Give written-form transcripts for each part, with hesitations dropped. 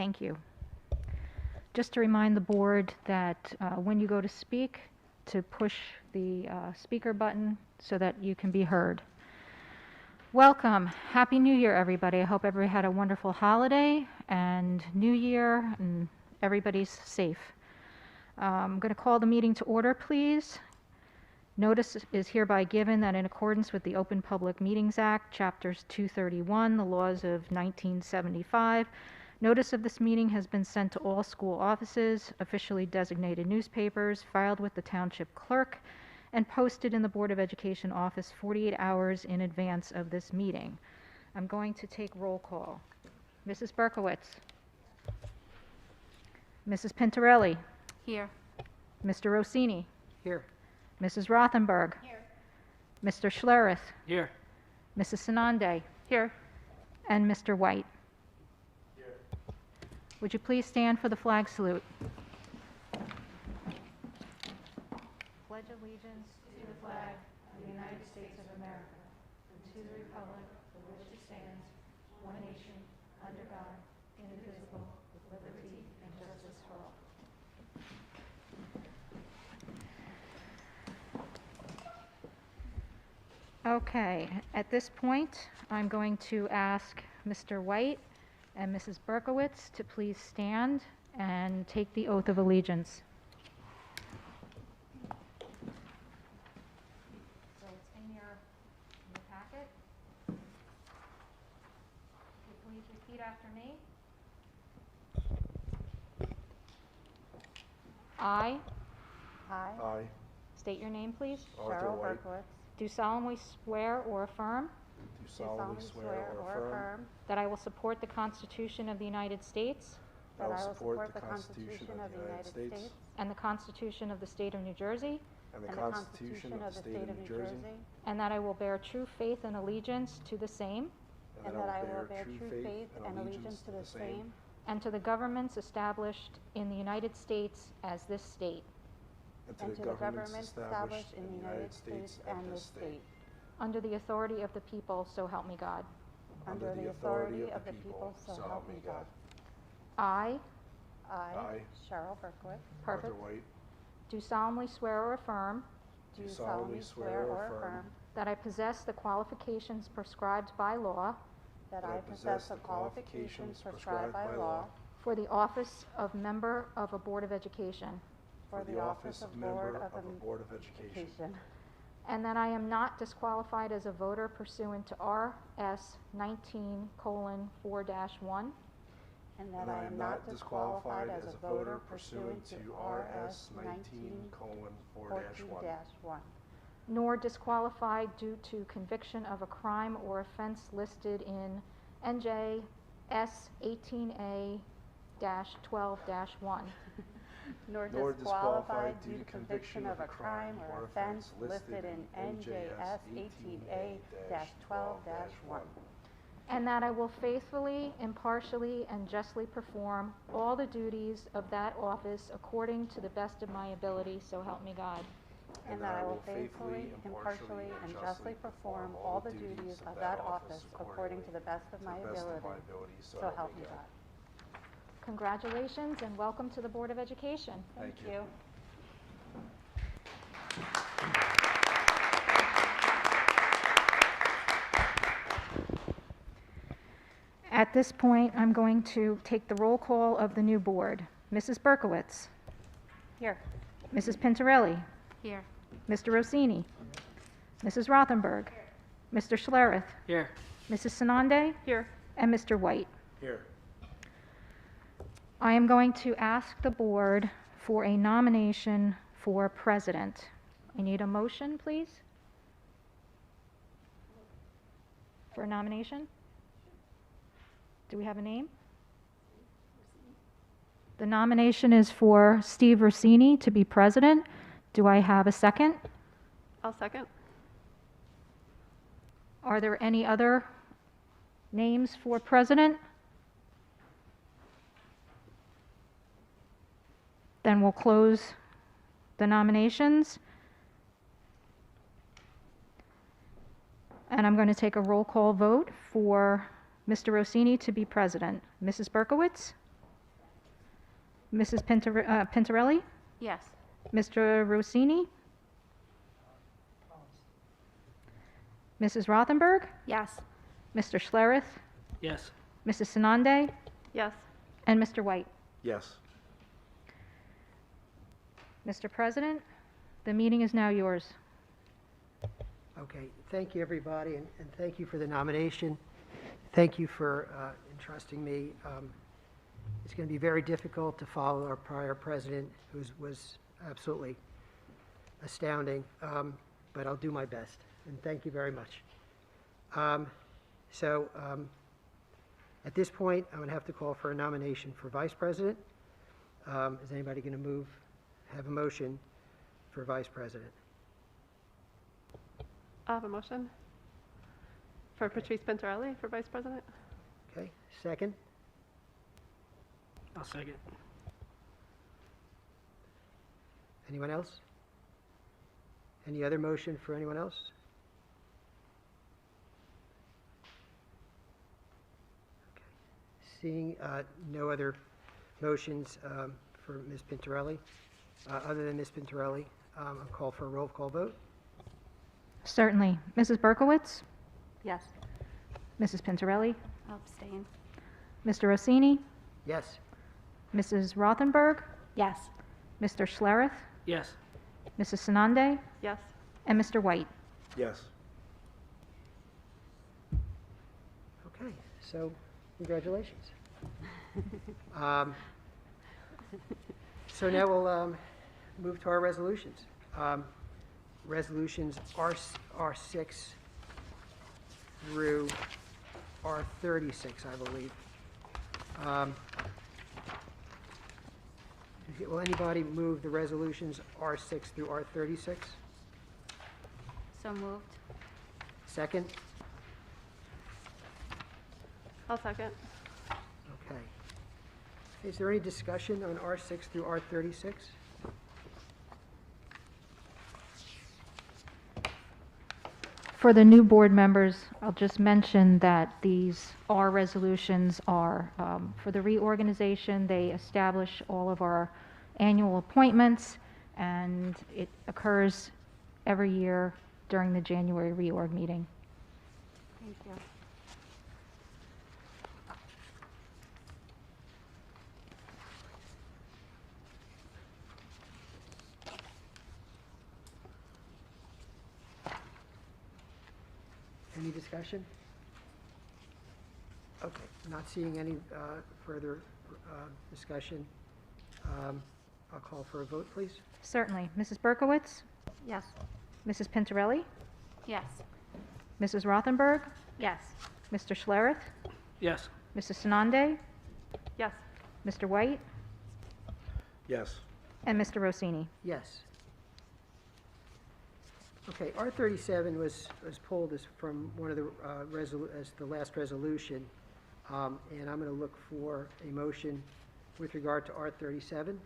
Thank you. Just to remind the board that when you go to speak, to push the speaker button so that you can be heard. Welcome. Happy New Year, everybody. I hope everybody had a wonderful holiday and New Year and everybody's safe. I'm going to call the meeting to order, please. Notice is hereby given that in accordance with the Open Public Meetings Act, Chapters 231, the laws of 1975, notice of this meeting has been sent to all school offices, officially designated newspapers, filed with the Township Clerk, and posted in the Board of Education office 48 hours in advance of this meeting. I'm going to take roll call. Mrs. Berkowitz. Mrs. Pintarelli. Here. Mr. Rossini. Here. Mrs. Rothenberg. Here. Mr. Schlereth. Here. Mrs. Sanande. Here. And Mr. White. Here. Would you please stand for the flag salute? Pledge allegiance to the flag of the United States of America and to the republic for which it stands, one nation, under God, indivisible, with liberty and justice for all. Okay, at this point, I'm going to ask Mr. White and Mrs. Berkowitz to please stand and take the oath of allegiance. So it's in your packet. Would you please repeat after me? I I, state your name, please. Arthur White, Do solemnly swear or affirm do solemnly swear or affirm that I will support the Constitution of the United States that I will support the Constitution of the United States and the Constitution of the State of New Jersey, and the Constitution of the State of New Jersey, and that I will bear true faith and allegiance to the same and that I will bear true faith and allegiance to the same and to the governments established in the United States as this state, and to the governments established in the United States and this state, under the authority of the people, so help me God. under the authority of the people, so help me God. I I, Cheryl Berkowitz, Perfect. Arthur White, do solemnly swear or affirm do solemnly swear or affirm that I possess the qualifications prescribed by law that I possess the qualifications prescribed by law for the office of member of a Board of Education, for the office of member of a Board of Education, Education, and that I am not disqualified as a voter pursuant to RS 19:4-1, and that I am not disqualified as a voter pursuant to RS 19:14-1, nor disqualified due to conviction of a crime or offense listed in NJS 18A-12-1, nor disqualified due to conviction of a crime or offense listed in NJS 18A-12-1, and that I will faithfully, impartially, and justly perform all the duties of that office according to the best of my ability, so help me God. and that I will faithfully, impartially, and justly perform all the duties of that office according to the best of my ability, so help me God. Congratulations and welcome to the Board of Education. Thank you. At this point, I'm going to take the roll call of the new board. Mrs. Berkowitz. Here. Mrs. Pintarelli. Here. Mr. Rossini. Mrs. Rothenberg. Mr. Schlereth. Here. Mrs. Sanande. Here. And Mr. White. here. I am going to ask the board for a nomination for president. I need a motion, please, for a nomination. Do we have a name? The nomination is for Steve Rossini to be president. Do I have a second? I'll second. Are there any other names for president? Then we'll close the nominations. And I'm going to take a roll call vote for Mr. Rossini to be president. Mrs. Berkowitz? Mrs. Pintarelli? Yes. Mr. Rossini? Mrs. Rothenberg? Yes. Mr. Schlereth? Yes. Mrs. Sanande? Yes. And Mr. White? Yes. Mr. President, the meeting is now yours. Okay, thank you, everybody, and thank you for the nomination. Thank you for entrusting me. It's going to be very difficult to follow our prior president, who was absolutely astounding, but I'll do my best, and thank you very much. At this point, I'm going to have to call for a nomination for vice president. Is anybody going to have a motion for vice president? I have a motion for Patrice Pintarelli for vice president. Okay, second? I'll second. Anyone else? Any other motion for anyone else? Okay. Seeing no other motions for Ms. Pintarelli, other than Ms. Pintarelli, I'll call for a roll call vote. Certainly. Mrs. Berkowitz? Yes. Mrs. Pintarelli? I'll abstain. Mr. Rossini? Yes. Mrs. Rothenberg? Yes. Mr. Schlereth? Yes. Mrs. Sanande? Yes. And Mr. White? Yes. Okay, so congratulations. So now we'll move to our resolutions. Resolutions R6 through R36, I believe. Will anybody move the resolutions R6 through R36? So moved. Second? I'll second. Okay. Is there any discussion on R6 through R36? For the new board members, I'll just mention that these R resolutions are for the reorganization. They establish all of our annual appointments, and it occurs every year during the January reorg meeting. Thank you. Any discussion? Okay, not seeing any further discussion. I'll call for a vote, please. Certainly. Mrs. Berkowitz? Yes. Mrs. Pintarelli? Yes. Mrs. Rothenberg? Yes. Mr. Schlereth? Yes. Mrs. Sanande? Yes. Mr. White? Yes. And Mr. Rossini? Yes. Okay, R37 was pulled as from one of the as the last resolution, and I'm going to look for a motion with regard to R37.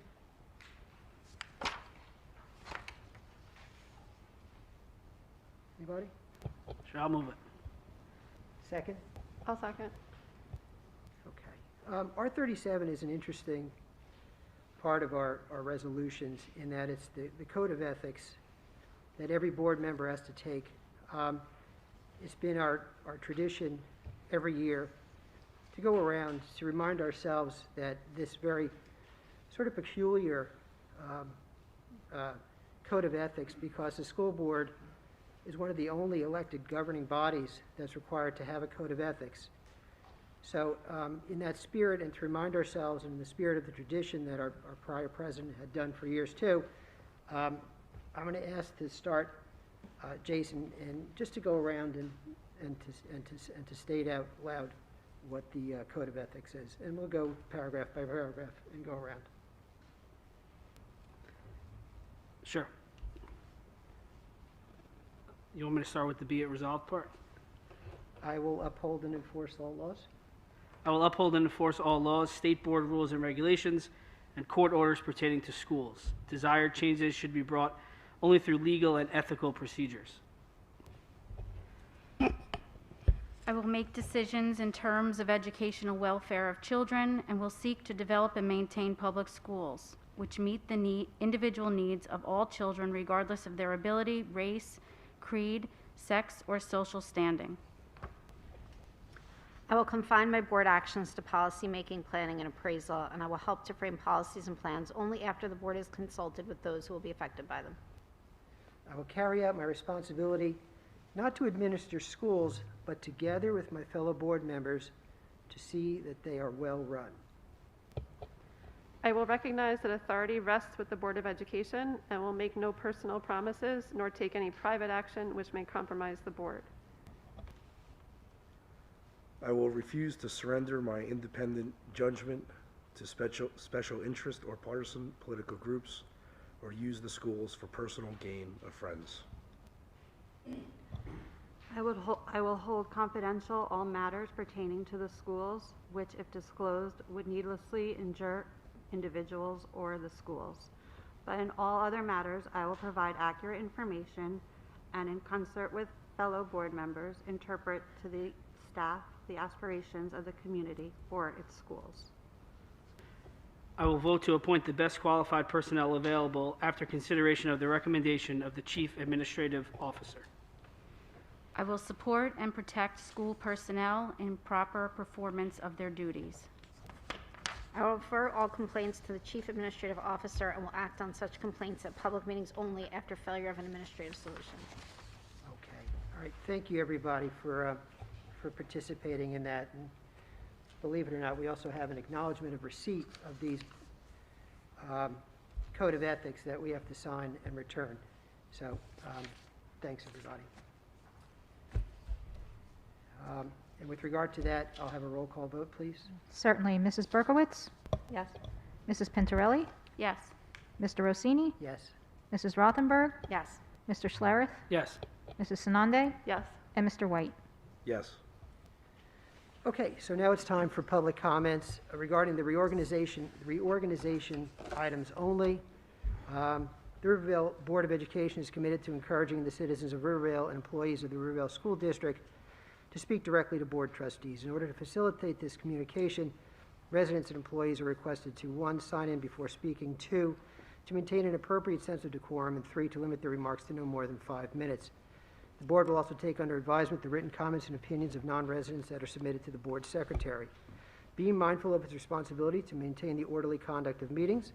Anybody? Sure, I'll move it. Second? I'll second. Okay. R37 is an interesting part of our resolutions in that it's the code of ethics that every board member has to take. It's been our tradition every year to go around to remind ourselves that this very sort of peculiar code of ethics, because the school board is one of the only elected governing bodies that's required to have a code of ethics. So in that spirit, and to remind ourselves, and in the spirit of the tradition that our prior president had done for years too, I'm going to ask to start, Jason, and just to go around and to state out loud what the code of ethics is, and we'll go paragraph by paragraph and go around. Sure. You want me to start with the be it resolved part? I will uphold and enforce all laws. I will uphold and enforce all laws, state board rules and regulations, and court orders pertaining to schools. Desired changes should be brought only through legal and ethical procedures. I will make decisions in terms of educational welfare of children and will seek to develop and maintain public schools, which meet the individual needs of all children regardless of their ability, race, creed, sex, or social standing. I will confine my board actions to policy-making, planning, and appraisal, and I will help to frame policies and plans only after the board is consulted with those who will be affected by them. I will carry out my responsibility not to administer schools, but together with my fellow board members to see that they are well run. I will recognize that authority rests with the Board of Education and will make no personal promises nor take any private action which may compromise the board. I will refuse to surrender my independent judgment to special interest or partisan political groups or use the schools for personal gain of friends. I will hold confidential all matters pertaining to the schools, which, if disclosed, would needlessly injure individuals or the schools. But in all other matters, I will provide accurate information and, in concert with fellow board members, interpret to the staff the aspirations of the community or its schools. I will vote to appoint the best qualified personnel available after consideration of the recommendation of the Chief Administrative Officer. I will support and protect school personnel in proper performance of their duties. I will refer all complaints to the Chief Administrative Officer and will act on such complaints at public meetings only after failure of an administrative solution. Okay, all right, thank you, everybody, for participating in that. And believe it or not, we also have an acknowledgement of receipt of these code of ethics that we have to sign and return. So, thanks, everybody. And with regard to that, I'll have a roll call vote, please. Certainly. Mrs. Berkowitz? Yes. Mrs. Pintarelli? Yes. Mr. Rossini? Yes. Mrs. Rothenberg? Yes. Mr. Schlereth? Yes. Mrs. Sanande? Yes. And Mr. White? Yes. Okay, so now it's time for public comments regarding the reorganization items only. The Rivervale Board of Education is committed to encouraging the citizens of Rivervale and employees of the Rivervale School District to speak directly to board trustees. In order to facilitate this communication, residents and employees are requested to, 1, sign in before speaking, 2, to maintain an appropriate sense of decorum, and 3, to limit their remarks to no more than 5 minutes. The board will also take under advisement the written comments and opinions of non-residents that are submitted to the board secretary. Being mindful of its responsibility to maintain the orderly conduct of meetings,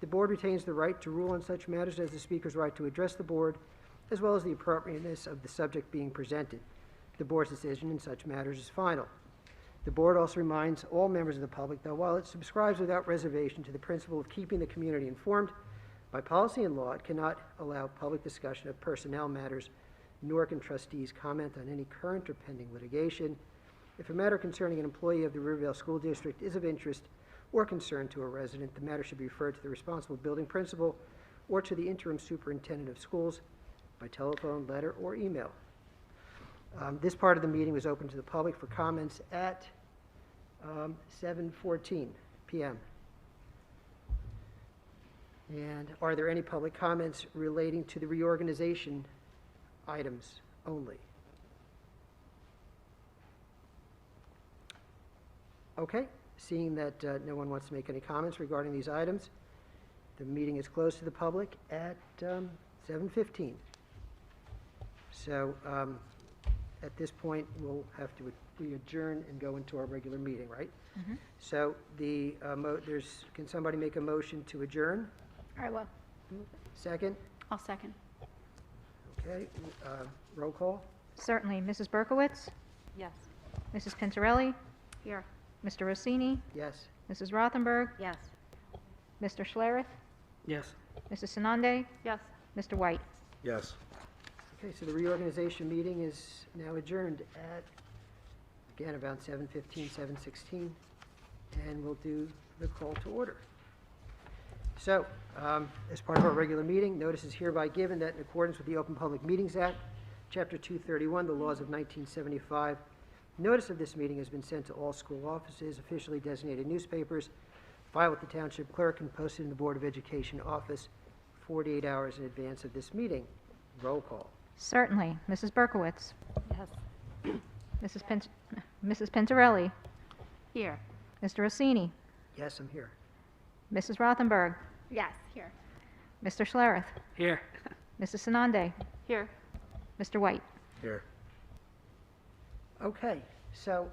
the board retains the right to rule on such matters as the speaker's right to address the board, as well as the appropriateness of the subject being presented. The board's decision in such matters is final. The board also reminds all members of the public that while it subscribes without reservation to the principle of keeping the community informed, by policy and law, it cannot allow public discussion of personnel matters, nor can trustees comment on any current or pending litigation. If a matter concerning an employee of the Rivervale School District is of interest or concern to a resident, the matter should be referred to the responsible building principal or to the interim superintendent of schools by telephone, letter, or email. This part of the meeting was open to the public for comments at 7:14 p.m. And are there any public comments relating to the reorganization items only? Okay, seeing that no one wants to make any comments regarding these items, the meeting is closed to the public at 7:15. So at this point, we'll have to adjourn and go into our regular meeting, right? Mm-hmm. So can somebody make a motion to adjourn? I will. Second? I'll second. Okay, roll call? Certainly. Mrs. Berkowitz? Yes. Mrs. Pintarelli? Here. Mr. Rossini? Yes. Mrs. Rothenberg? Yes. Mr. Schlereth? Yes. Mrs. Sanande? Yes. Mr. White? Yes. Okay, so the reorganization meeting is now adjourned at, again, about 7:15, 7:16, and we'll do the call to order. So, as part of our regular meeting, notice is hereby given that in accordance with the Open Public Meetings Act, Chapter 231, the laws of 1975, notice of this meeting has been sent to all school offices, officially designated newspapers, filed with the Township Clerk, and posted in the Board of Education office 48 hours in advance of this meeting. Roll call. Certainly. Mrs. Berkowitz? Yes. Mrs. Pintarelli, Here. Mr. Rossini, Yes, I'm here. Mrs. Rothenberg, Yes, here. Mr. Schlereth, Here. Mrs. Sanande, Here. Mr. White. Here. Okay, so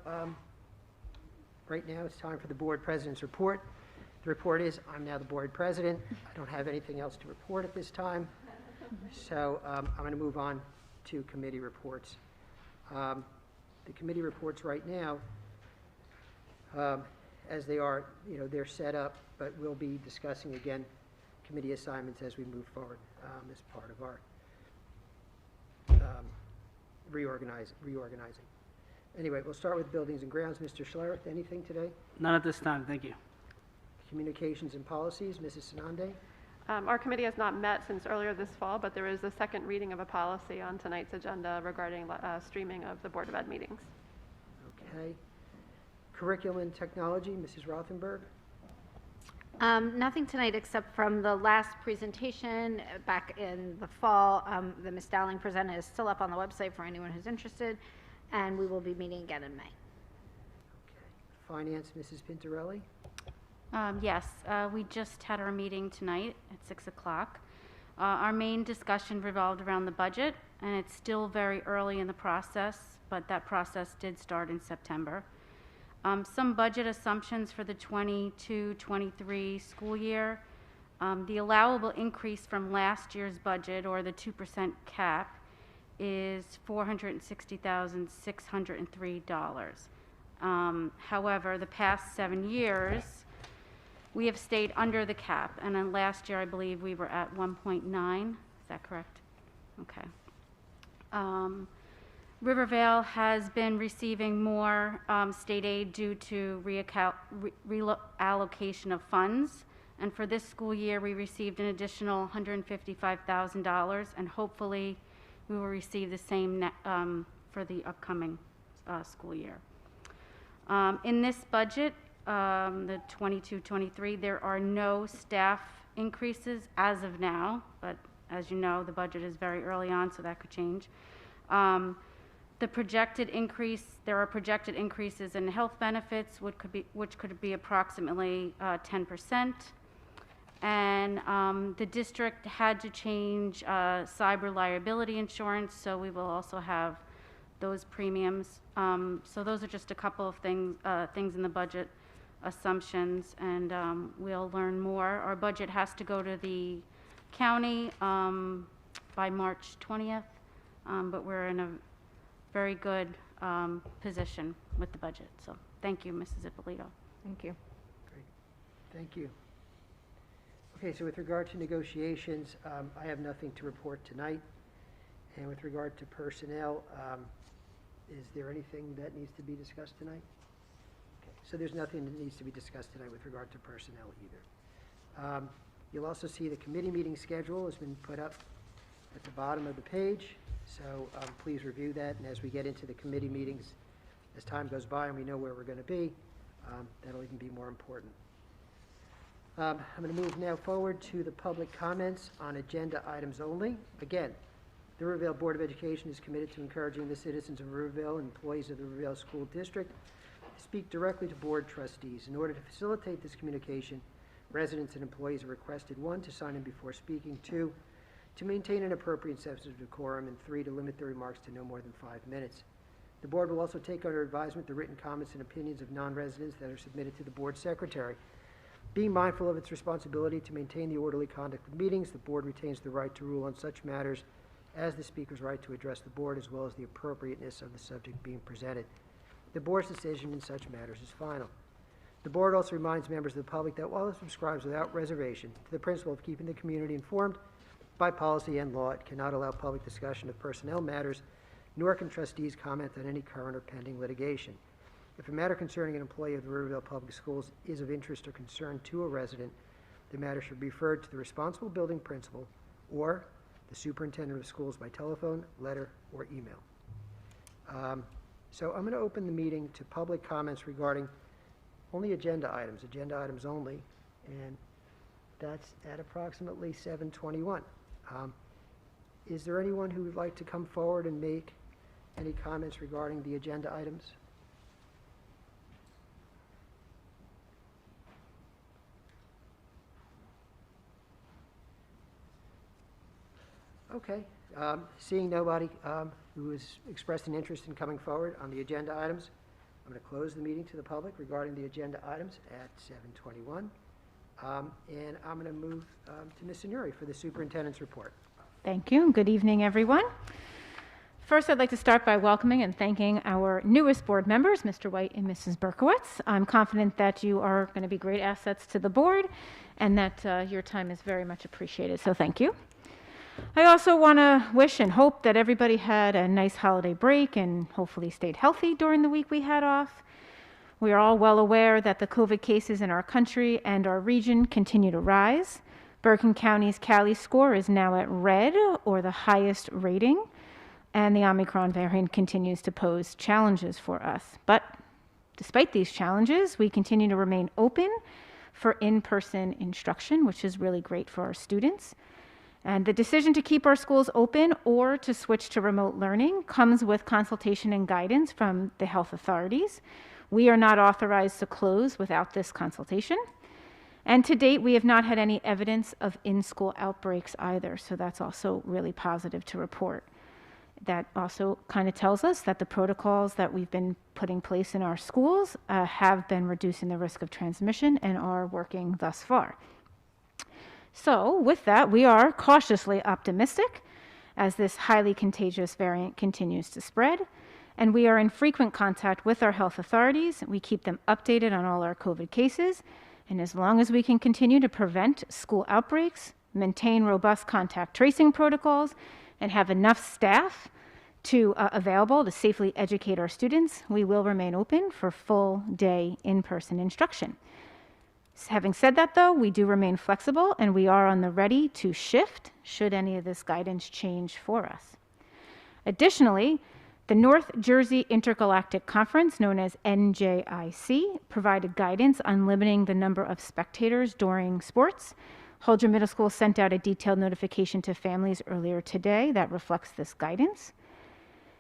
right now it's time for the board president's report. The report is, I'm now the board president. I don't have anything else to report at this time. So I'm going to move on to committee reports. The committee reports right now, as they are, they're set up, but we'll be discussing again committee assignments as we move forward as part of our reorganizing. Anyway, we'll start with buildings and grounds. Mr. Schlereth, anything today? None at this time, thank you. Communications and policies, Mrs. Sanande. Our committee has not met since earlier this fall, but there is a second reading of a policy on tonight's agenda regarding streaming of the Board of Ed meetings. Okay. Curriculum and technology, Mrs. Rothenberg. Nothing tonight except from the last presentation back in the fall. The Ms. Dowling presented is still up on the website for anyone who's interested, and we will be meeting again in May. Okay. Finance, Mrs. Pintarelli. Yes, we just had our meeting tonight at 6 o'clock. Our main discussion revolved around the budget, and it's still very early in the process, but that process did start in September. Some budget assumptions for the 22-23 school year. The allowable increase from last year's budget, or the 2% cap, is $460,603. However, the past 7 years, we have stayed under the cap, and then last year I believe we were at 1.9. Is that correct? Okay. Rivervale has been receiving more state aid due to reallocation of funds, and for this school year we received an additional $155,000, and hopefully we will receive the same for the upcoming school year. In this budget, the 22-23, there are no staff increases as of now, but as you know, the budget is very early on, so that could change. The projected increase, there are projected increases in health benefits, which could be approximately 10%. And the district had to change cyber liability insurance, so we will also have those premiums. So those are just a couple of things in the budget assumptions, and we'll learn more. Our budget has to go to the county by March 20th, but we're in a very good position with the budget. So thank you, Mrs. Ippolito. Thank you. Great. Thank you. Okay, so with regard to negotiations, I have nothing to report tonight. And with regard to personnel, is there anything that needs to be discussed tonight? Okay, so there's nothing that needs to be discussed tonight with regard to personnel either. You'll also see the committee meeting schedule has been put up at the bottom of the page. So please review that, and as we get into the committee meetings, as time goes by and we know where we're going to be, that'll even be more important. I'm going to move now forward to the public comments on agenda items only. Again, the Rivervale Board of Education is committed to encouraging the citizens of Rivervale and employees of the Rivervale School District to speak directly to board trustees. In order to facilitate this communication, residents and employees are requested, 1, to sign in before speaking, 2, to maintain an appropriate sense of decorum, and 3, to limit their remarks to no more than 5 minutes. The board will also take under advisement the written comments and opinions of non-residents that are submitted to the board secretary. Being mindful of its responsibility to maintain the orderly conduct of meetings, the board retains the right to rule on such matters as the speaker's right to address the board, as well as the appropriateness of the subject being presented. The board's decision in such matters is final. The board also reminds members of the public that while it subscribes without reservation to the principle of keeping the community informed by policy and law, it cannot allow public discussion of personnel matters, nor can trustees comment on any current or pending litigation. If a matter concerning an employee of the Rivervale Public Schools is of interest or concern to a resident, the matter should be referred to the responsible building principal or the superintendent of schools by telephone, letter, or email. So I'm going to open the meeting to public comments regarding only agenda items only, and that's at approximately 7:21. Is there anyone who would like to come forward and make Any comments regarding the agenda items? Okay, seeing nobody who has expressed an interest in coming forward on the agenda items, I'm going to close the meeting to the public regarding the agenda items at 7:21. And I'm going to move to Ms. Sinuri for the superintendent's report. Thank you. Good evening, everyone. First, I'd like to start by welcoming and thanking our newest board members, Mr. White and Mrs. Berkowitz. I'm confident that you are going to be great assets to the board and that your time is very much appreciated, so thank you. I also want to wish and hope that everybody had a nice holiday break and hopefully stayed healthy during the week we had off. We are all well aware that the COVID cases in our country and our region continue to rise. Bergen County's Cali score is now at red, or the highest rating, and the Omicron variant continues to pose challenges for us. But despite these challenges, we continue to remain open for in-person instruction, which is really great for our students. And the decision to keep our schools open or to switch to remote learning comes with consultation and guidance from the health authorities. We are not authorized to close without this consultation. And to date, we have not had any evidence of in-school outbreaks either, so that's also really positive to report. That also kind of tells us that the protocols that we've been putting in place in our schools have been reducing the risk of transmission and are working thus far. So with that, we are cautiously optimistic as this highly contagious variant continues to spread, and we are in frequent contact with our health authorities. We keep them updated on all our COVID cases, and as long as we can continue to prevent school outbreaks, maintain robust contact tracing protocols, and have enough staff available to safely educate our students, we will remain open for full day in-person instruction. Having said that, though, we do remain flexible and we are on the ready to shift should any of this guidance change for us. Additionally, the North Jersey Intergalactic Conference, known as NJIC, provided guidance on limiting the number of spectators during sports. Holdridge Middle School sent out a detailed notification to families earlier today that reflects this guidance.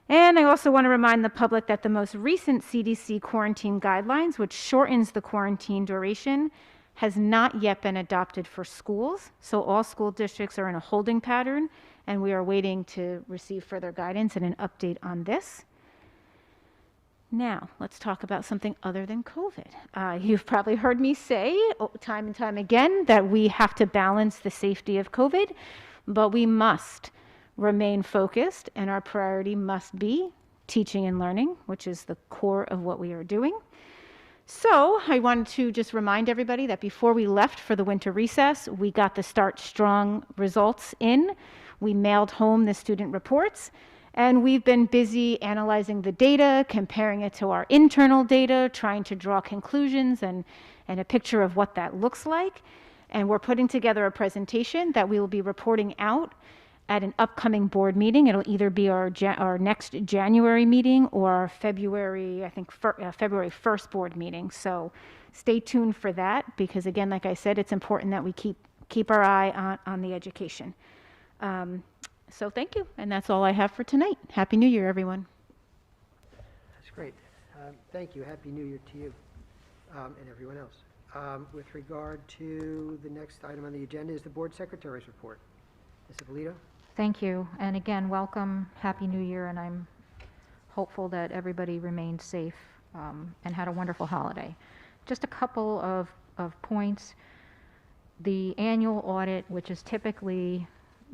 And I also want to remind the public that the most recent CDC quarantine guidelines, which shortens the quarantine duration, has not yet been adopted for schools. So all school districts are in a holding pattern, and we are waiting to receive further guidance and an update on this. Now, let's talk about something other than COVID. You've probably heard me say time and time again that we have to balance the safety of COVID, but we must remain focused, and our priority must be teaching and learning, which is the core of what we are doing. So I wanted to just remind everybody that before we left for the winter recess, we got the Start Strong results in. We mailed home the student reports, and we've been busy analyzing the data, comparing it to our internal data, trying to draw conclusions and a picture of what that looks like. And we're putting together a presentation that we will be reporting out at an upcoming board meeting. It'll either be our next January meeting or our February 1st board meeting. So stay tuned for that because, again, like I said, it's important that we keep our eye on the education. So thank you, and that's all I have for tonight. Happy New Year, everyone. That's great. Thank you. Happy New Year to you and everyone else. With regard to the next item on the agenda is the board secretary's report. Ms. Ippolito? Thank you. And again, welcome. Happy New Year. And I'm hopeful that everybody remained safe and had a wonderful holiday. Just a couple of points. The annual audit, which is typically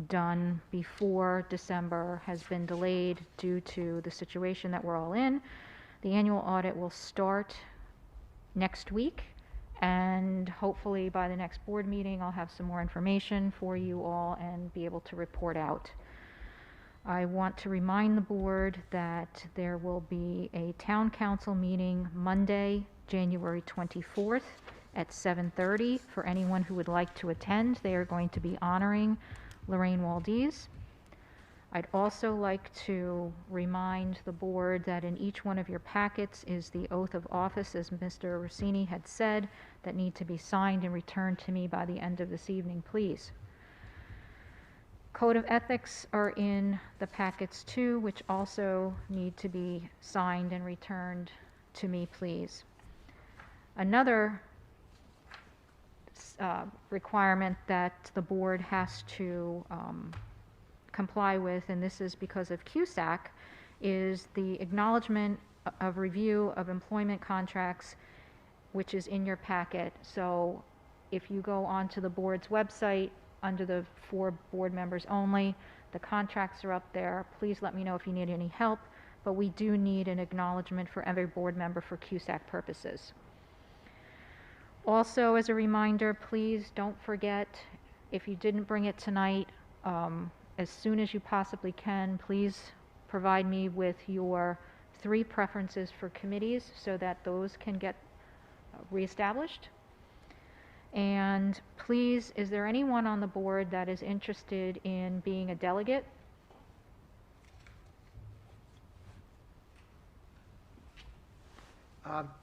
done before December, has been delayed due to the situation that we're all in. The annual audit will start next week. And hopefully by the next board meeting, I'll have some more information for you all and be able to report out. I want to remind the board that there will be a town council meeting Monday, January 24th at 7:30 for anyone who would like to attend. They are going to be honoring Lorraine Waldiz. I'd also like to remind the board that in each one of your packets is the oath of office, as Mr. Rossini had said, that need to be signed and returned to me by the end of this evening, please. Code of ethics are in the packets too, which also need to be signed and returned to me, please. Another requirement that the board has to comply with, and this is because of CUSAC, is the acknowledgement of review of employment contracts, which is in your packet. So if you go onto the board's website under the for board members only, the contracts are up there. Please let me know if you need any help, but we do need an acknowledgement for every board member for CUSAC purposes. Also, as a reminder, please don't forget, if you didn't bring it tonight, as soon as you possibly can, please provide me with your 3 preferences for committees so that those can get reestablished. And please, is there anyone on the board that is interested in being a delegate?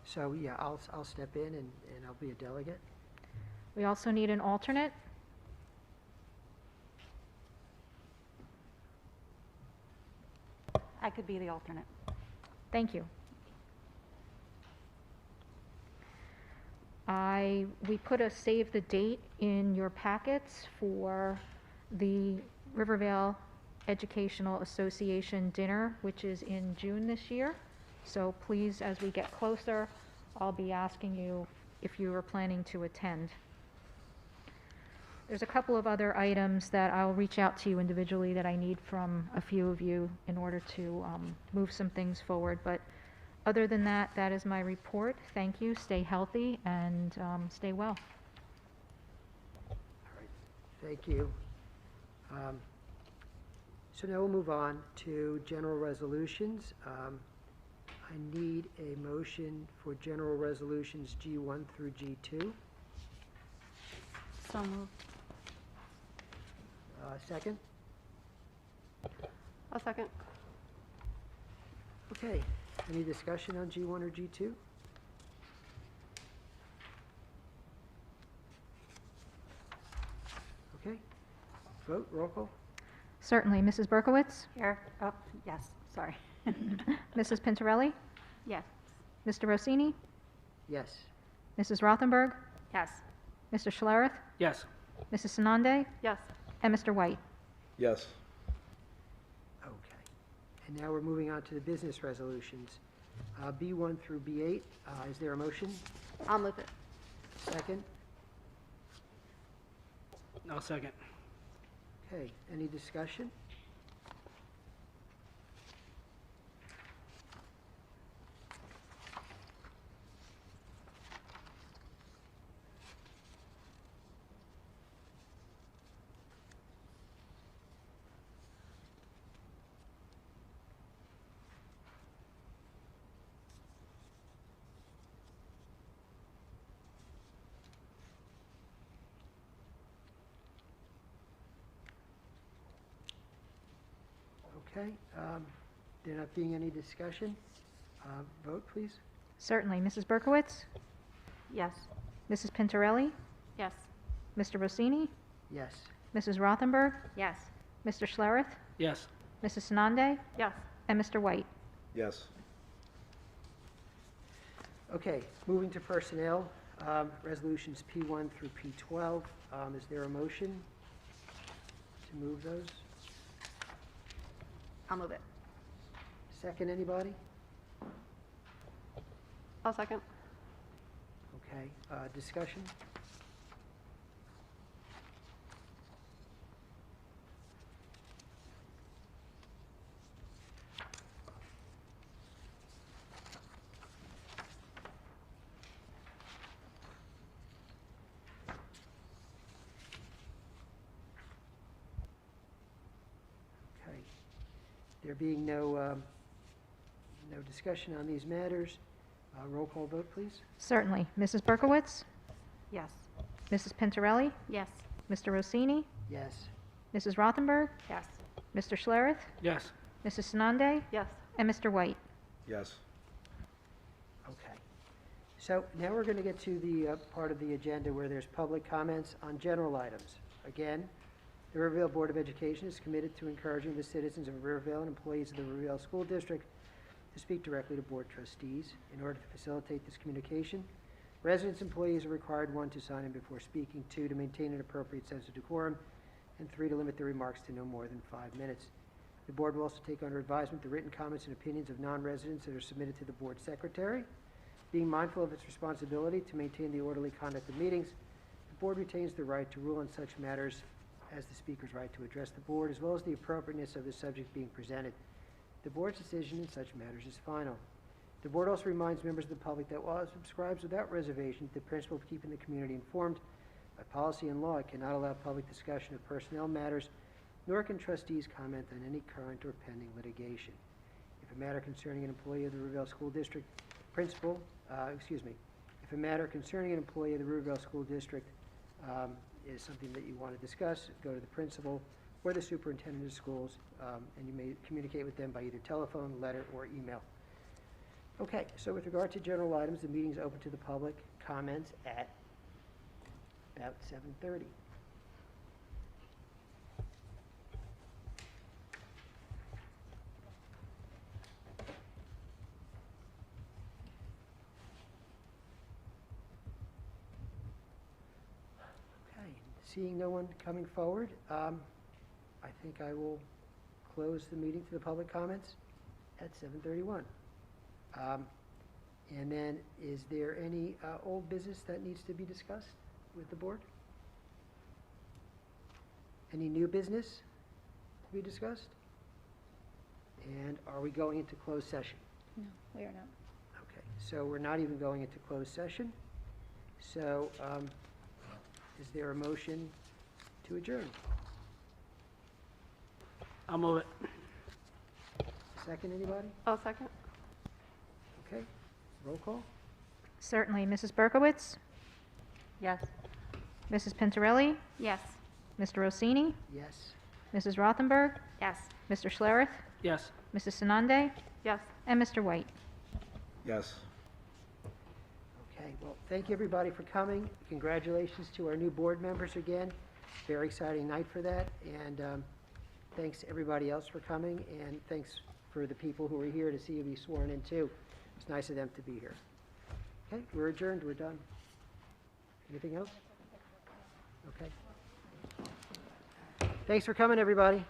So, yeah, I'll step in and I'll be a delegate. We also need an alternate. I could be the alternate. Thank you. We put a save the date in your packets for the Rivervale Educational Association dinner, which is in June this year. So please, as we get closer, I'll be asking you if you are planning to attend. There's a couple of other items that I'll reach out to you individually that I need from a few of you in order to move some things forward. But other than that, that is my report. Thank you. Stay healthy and stay well. All right, thank you. So now we'll move on to general resolutions. I need a motion for general resolutions G1 through G2. So moved. Second? I'll second. Okay, any discussion on G1 or G2? Okay, vote, roll call. Certainly. Mrs. Berkowitz? Here? Oh, yes, sorry. Mrs. Pintarelli? Yes. Mr. Rossini? Yes. Mrs. Rothenberg? Yes. Mr. Schlereth? Yes. Mrs. Sanande? Yes. And Mr. White? Yes. Okay. And now we're moving on to the business resolutions. B1 through B8, is there a motion? I'll move it. Second? I'll second. Okay, any discussion? Okay, there not being any discussion, vote please. Certainly. Mrs. Berkowitz? Yes. Mrs. Pintarelli? Yes. Mr. Rossini? Yes. Mrs. Rothenberg? Yes. Mr. Schlereth? Yes. Mrs. Sanande? Yes. And Mr. White? Yes. Okay, moving to personnel, resolutions P1 through P12. Is there a motion to move those? I'll move it. Second, anybody? I'll second. Okay, discussion? Okay. There being no discussion on these matters, roll call vote, please. Certainly. Mrs. Berkowitz? Yes. Mrs. Pintarelli? Yes. Mr. Rossini? Yes. Mrs. Rothenberg? Yes. Mr. Schlereth? Yes. Mrs. Sanande? Yes. And Mr. White? Yes. Okay. So now we're going to get to the part of the agenda where there's public comments on general items. Again, The Rivervale Board of Education is committed to encouraging the citizens of Rivervale and employees of the Rivervale School District to speak directly to board trustees. In order to facilitate this communication, residents and employees are required, 1, to sign in before speaking, 2, to maintain an appropriate sense of decorum, and 3, to limit their remarks to no more than 5 minutes. The board will also take under advisement the written comments and opinions of non-residents that are submitted to the board secretary. Being mindful of its responsibility to maintain the orderly conduct of meetings, the board retains the right to rule on such matters as the speaker's right to address the board, as well as the appropriateness of the subject being presented. The board's decision in such matters is final. The board also reminds members of the public that while it subscribes without reservation to the principle of keeping the community informed, by policy and law, it cannot allow public discussion of personnel matters, nor can trustees comment on any current or pending litigation. If a matter concerning an employee of the Rivervale School District if a matter concerning an employee of the Rivervale School District is something that you want to discuss, go to the principal or the superintendent of schools, and you may communicate with them by either telephone, letter, or email. Okay, so with regard to general items, the meeting is open to the public. Comments at about 7:30. Okay, seeing no one coming forward, I think I will close the meeting to the public comments at 7:31. And then, is there any old business that needs to be discussed with the board? Any new business to be discussed? And are we going into closed session? No, we are not. Okay, so we're not even going into closed session. So, is there a motion to adjourn? I'll move it. Second, anybody? I'll second. Okay, roll call? Certainly. Mrs. Berkowitz? Yes. Mrs. Pintarelli? Yes. Mr. Rossini? Yes. Mrs. Rothenberg? Yes. Mr. Schlereth? Yes. Mrs. Sanande? Yes. And Mr. White? Yes. Okay, well, thank you, everybody, for coming. Congratulations to our new board members again. Very exciting night for that, and thanks to everybody else for coming, and thanks for the people who are here to see you be sworn in, too. It's nice of them to be here. Okay, we're adjourned, we're done. Anything else? Okay. Thanks for coming, everybody.